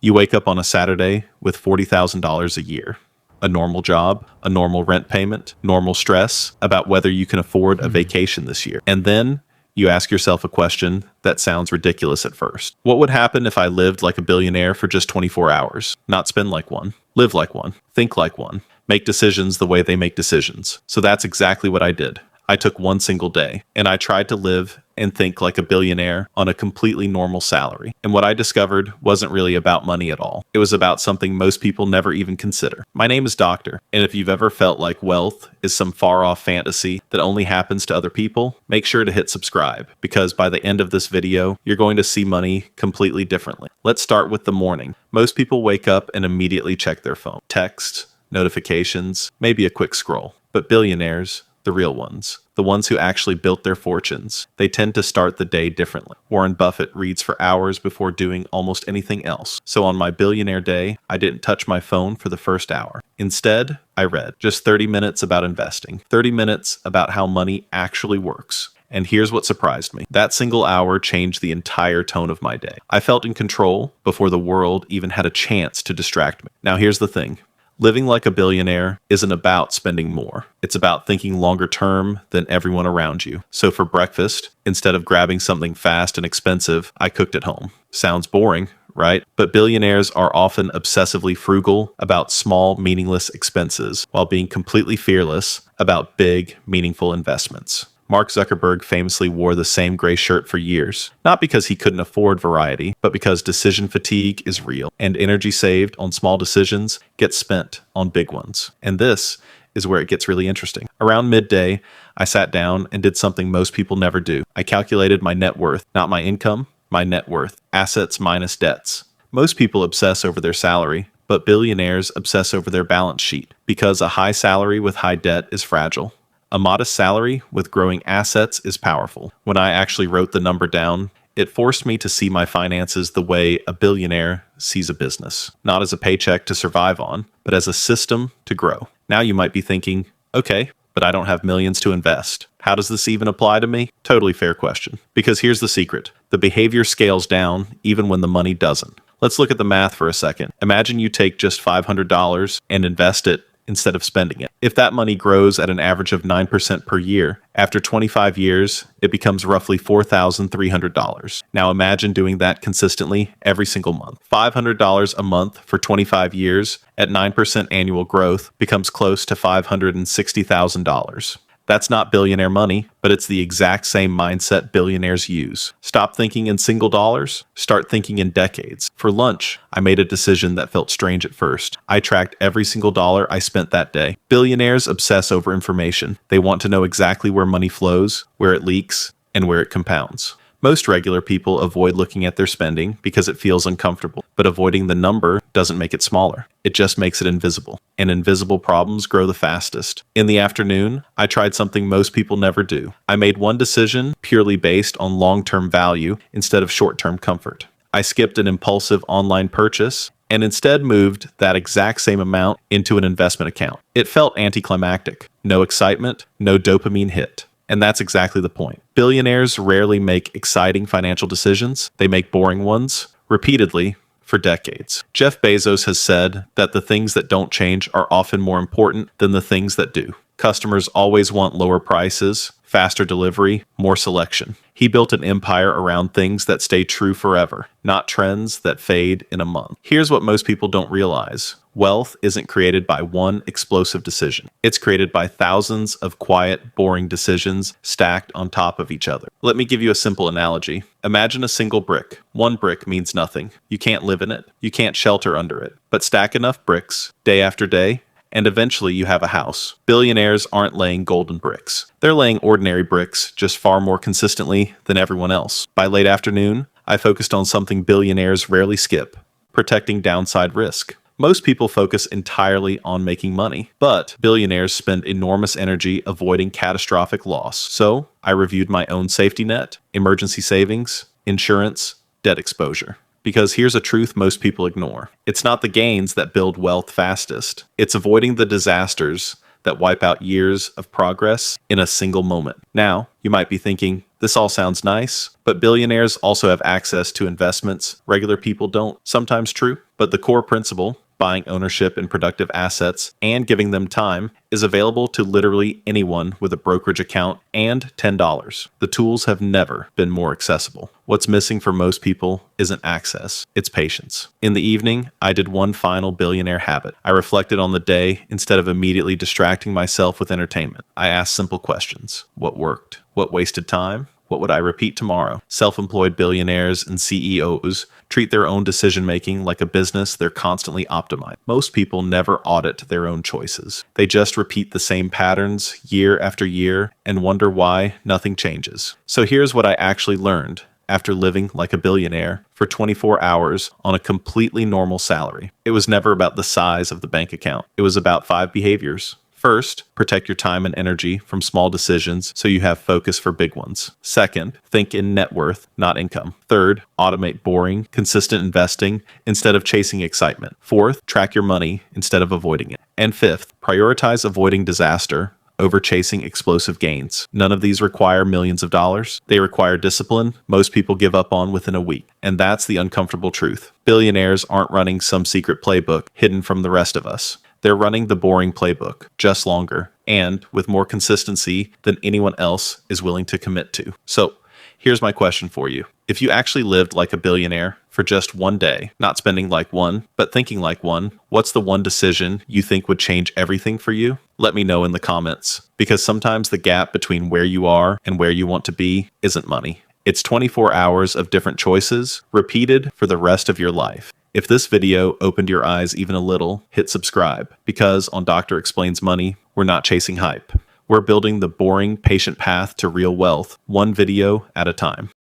You wake up on a Saturday with $40,000 a year. A normal job, a normal rent payment, normal stress about whether you can afford a vacation this year. And then you ask yourself a question that sounds ridiculous at first. What would happen if I lived like a billionaire for just 24 hours? Not spend like one, live like one, think like one, make decisions the way they make decisions. So that's exactly what I did. I took one single day and I tried to live and think like a billionaire on a completely normal salary. And what I discovered wasn't really about money at all. It was about something most people never even consider. My name is Doctor, and if you've ever felt like wealth is some far-off fantasy that only happens to other people, make sure to hit subscribe, because by the end of this video, you're going to see money completely differently. Let's start with the morning. Most people wake up and immediately check their phone. Text, notifications, maybe a quick scroll. But billionaires, the real ones, the ones who actually built their fortunes, they tend to start the day differently. Warren Buffett reads for hours before doing almost anything else. So on my billionaire day, I didn't touch my phone for the first hour. Instead, I read just 30 minutes about investing, 30 minutes about how money actually works. And here's what surprised me. That single hour changed the entire tone of my day. I felt in control before the world even had a chance to distract me. Now here's the thing. Living like a billionaire isn't about spending more. It's about thinking longer term than everyone around you. So for breakfast, instead of grabbing something fast and expensive, I cooked at home. Sounds boring, right? But billionaires are often obsessively frugal about small, meaningless expenses, while being completely fearless about big, meaningful investments. Mark Zuckerberg famously wore the same gray shirt for years, not because he couldn't afford variety, but because decision fatigue is real, and energy saved on small decisions gets spent on big ones. And this is where it gets really interesting. Around midday, I sat down and did something most people never do. I calculated my net worth, not my income, my net worth, assets minus debts. Most people obsess over their salary, but billionaires obsess over their balance sheet, because a high salary with high debt is fragile. A modest salary with growing assets is powerful. When I actually wrote the number down, it forced me to see my finances the way a billionaire sees a business, not as a paycheck to survive on, but as a system to grow. Now you might be thinking, okay, but I don't have millions to invest. How does this even apply to me? Totally fair question. Because here's the secret. The behavior scales down even when the money doesn't. Let's look at the math for a second. Imagine you take just $500 and invest it instead of spending it. If that money grows at an average of 9% per year, after 25 years, it becomes roughly $4,300. Now imagine doing that consistently every single month. $500 a month for 25 years at 9% annual growth becomes close to $560,000. That's not billionaire money, but it's the exact same mindset billionaires use. Stop thinking in single dollars, start thinking in decades. For lunch, I made a decision that felt strange at first. I tracked every single dollar I spent that day. Billionaires obsess over information. They want to know exactly where money flows, where it leaks, and where it compounds. Most regular people avoid looking at their spending because it feels uncomfortable, but avoiding the number doesn't make it smaller. It just makes it invisible, and invisible problems grow the fastest. In the afternoon, I tried something most people never do. I made one decision purely based on long-term value instead of short-term comfort. I skipped an impulsive online purchase and instead moved that exact same amount into an investment account. It felt anticlimactic. No excitement, no dopamine hit. And that's exactly the point. Billionaires rarely make exciting financial decisions. They make boring ones, repeatedly, for decades. Jeff Bezos has said that the things that don't change are often more important than the things that do. Customers always want lower prices, faster delivery, more selection. He built an empire around things that stay true forever, not trends that fade in a month. Here's what most people don't realize. Wealth isn't created by one explosive decision. It's created by thousands of quiet, boring decisions stacked on top of each other. Let me give you a simple analogy. Imagine a single brick. One brick means nothing. You can't live in it. You can't shelter under it. But stack enough bricks, day after day, and eventually you have a house. Billionaires aren't laying golden bricks. They're laying ordinary bricks, just far more consistently than everyone else. By late afternoon, I focused on something billionaires rarely skip: protecting downside risk. Most people focus entirely on making money, but billionaires spend enormous energy avoiding catastrophic loss. So I reviewed my own safety net, emergency savings, insurance, debt exposure. Because here's a truth most people ignore. It's not the gains that build wealth fastest. It's avoiding the disasters that wipe out years of progress in a single moment. Now, you might be thinking, this all sounds nice, but billionaires also have access to investments regular people don't. Sometimes true, But the core principle, buying ownership in productive assets and giving them time, is available to literally anyone with a brokerage account and $10. The tools have never been more accessible. What's missing for most people isn't access, it's patience. In the evening, I did one final billionaire habit. I reflected on the day instead of immediately distracting myself with entertainment. I asked simple questions. What worked? What wasted time? What would I repeat tomorrow? Self-employed billionaires and CEOs treat their own decision-making like a business they're constantly optimizing. Most people never audit their own choices. They just repeat the same patterns year after year and wonder why nothing changes. So here's what I actually learned after living like a billionaire for 24 hours on a completely normal salary. It was never about the size of the bank account. It was about 5 behaviors. First, protect your time and energy from small decisions so you have focus for big ones. Second, think in net worth, not income. Third, automate boring, consistent investing instead of chasing excitement. Fourth, track your money instead of avoiding it. And fifth, prioritize avoiding disaster over chasing explosive gains. None of these require millions of dollars. They require discipline most people give up on within a week. And that's the uncomfortable truth. Billionaires aren't running some secret playbook hidden from the rest of us. They're running the boring playbook, just longer, and with more consistency than anyone else is willing to commit to. So, here's my question for you. If you actually lived like a billionaire for just one day, not spending like one, but thinking like one, what's the one decision you think would change everything for you? Let me know in the comments, because sometimes the gap between where you are and where you want to be isn't money. It's 24 hours of different choices, repeated for the rest of your life. If this video opened your eyes even a little, hit subscribe, because on Dr. Explains Money, we're not chasing hype. We're building the boring, patient path to real wealth, one video at a time.